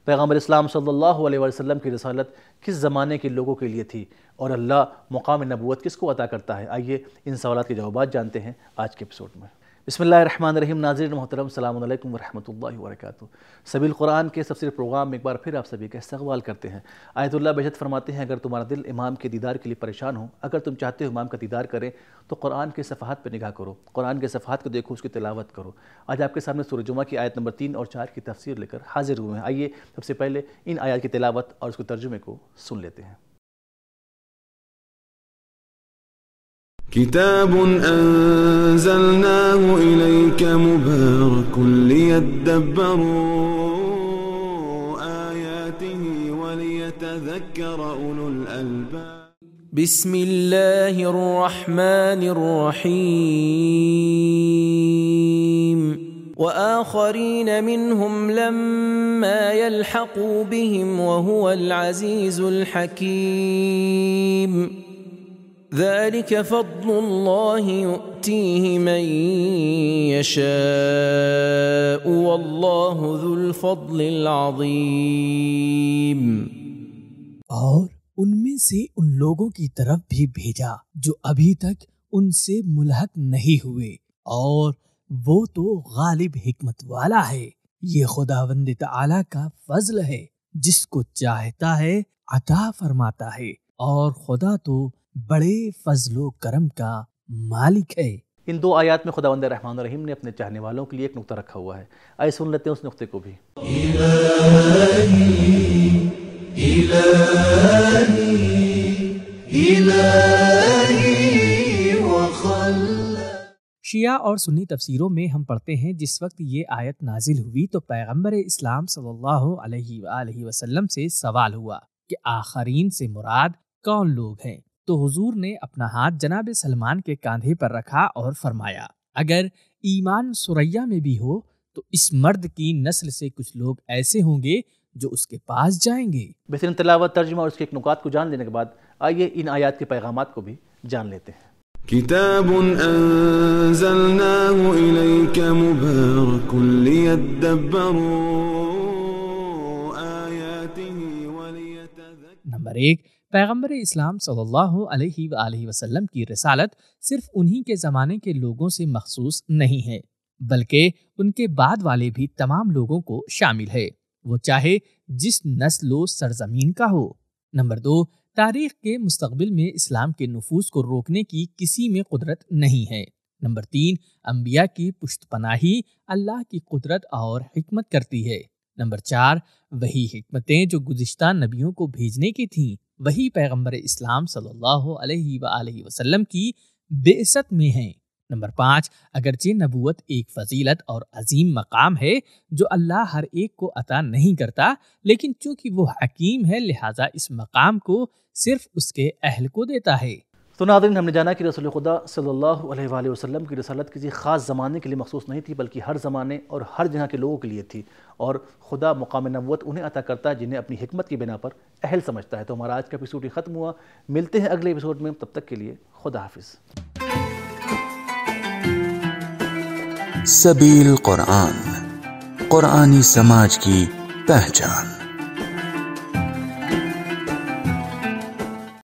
پیغمبر اسلام صلی اللہ علیہ وسلم کی رسالت کس زمانے کے لوگوں کے لیے تھی اور اللہ مقام نبوت کس کو عطا کرتا ہے؟ آئیے ان سوالات کے جوابات جانتے ہیں آج کے ایپیسوڈ میں۔ بسم اللہ الرحمن الرحیم۔ ناظرین محترم، السلام علیکم ورحمۃ اللہ وبرکاتہ۔ سبیل قرآن کے تفسیر پروگرام میں ایک بار پھر آپ سبھی کا استقبال کرتے ہیں۔ آیت اللہ بہجت فرماتے ہیں، اگر تمہارا دل امام کے دیدار کے لیے پریشان ہو، اگر تم چاہتے ہو امام کا دیدار کریں تو قرآن کے صفحات پہ نگاہ کرو، قرآن کے صفحات کو دیکھو، اس کی تلاوت کرو۔ آج آپ کے سامنے سورہ جمعہ کی آیت نمبر 3 اور 4 کی تفسیر لے کر حاضر ہوئے ہیں۔ آئیے سب سے پہلے ان آیات کی تلاوت اور اس کے ترجمے کو سن لیتے ہیں۔ كتاب أنزلناه إليك مبارك ليدبروا آياته وليتذكر أولو الألباب بسم الله الرحمن الرحيم وآخرين منهم لما يلحقوا بهم وهو العزيز الحكيم ذلك فضل الله يؤتيه من يشاء والله ذو الفضل العظيم۔ اور ان میں سے ان لوگوں کی طرف بھی بھیجا جو ابھی تک ان سے ملحق نہیں ہوئے، اور وہ تو غالب حکمت والا ہے۔ یہ خداوند تعالی کا فضل ہے، جس کو چاہتا ہے عطا فرماتا ہے، اور خدا تو بڑے فضل و کرم کا مالک ہے۔ ان دو آیات میں خداوند رحمان الرحیم نے اپنے چاہنے والوں کے لیے ایک نقطہ رکھا ہوا ہے۔ آئے سن لیتے ہیں اس نقطے کو بھی۔ شیعہ اور سنی تفسیروں میں ہم پڑھتے ہیں، جس وقت یہ آیت نازل ہوئی تو پیغمبر اسلام صلی اللہ علیہ وآلہ وسلم سے سوال ہوا کہ آخرین سے مراد کون لوگ ہیں؟ تو حضور نے اپنا ہاتھ جناب سلمان کے کاندھے پر رکھا اور فرمایا، اگر ایمان ثریا میں بھی ہو تو اس مرد کی نسل سے کچھ لوگ ایسے ہوں گے جو اس کے پاس جائیں گے۔ بہترین تلاوت، ترجمہ اور اس کے ایک نکات کو جان لینے کے بعد آئیے ان آیات کے پیغامات کو بھی جان لیتے ہیں۔ كتاب أنزلناه إليك مبارك ليدبروا آياته وليتذكروا۔ نمبر 1، پیغمبر اسلام صلی اللہ علیہ وآلہ وسلم کی رسالت صرف انہی کے زمانے کے لوگوں سے مخصوص نہیں ہے، بلکہ ان کے بعد والے بھی تمام لوگوں کو شامل ہے، وہ چاہے جس نسل و سرزمین کا ہو۔ نمبر 2، تاریخ کے مستقبل میں اسلام کے نفوذ کو روکنے کی کسی میں قدرت نہیں ہے۔ نمبر 3، انبیاء کی پشت پناہی اللہ کی قدرت اور حکمت کرتی ہے۔ نمبر 4، وہی حکمتیں جو گزشتہ نبیوں کو بھیجنے کی تھیں، وہی پیغمبر اسلام صلی اللہ علیہ وآلہ وسلم کی بعثت میں ہیں۔ نمبر 5، اگرچہ نبوت ایک فضیلت اور عظیم مقام ہے جو اللہ ہر ایک کو عطا نہیں کرتا، لیکن چونکہ وہ حکیم ہے لہٰذا اس مقام کو صرف اس کے اہل کو دیتا ہے۔ تو ناظرین، ہم نے جانا کہ رسول خدا صلی اللہ علیہ وآلہ وسلم کی رسالت کسی خاص زمانے کے لیے مخصوص نہیں تھی، بلکہ ہر زمانے اور ہر جگہ کے لوگوں کے لیے تھی، اور خدا مقام نبوت انہیں عطا کرتا ہے جنہیں اپنی حکمت کی بنا پر اہل سمجھتا ہے۔ تو ہمارا آج کا ایپیسوڈ ختم ہوا، ملتے ہیں اگلے ایپیسوڈ میں، تب تک کے لیے خدا حافظ۔ سبیل قرآن، قرآنی سماج کی پہچان۔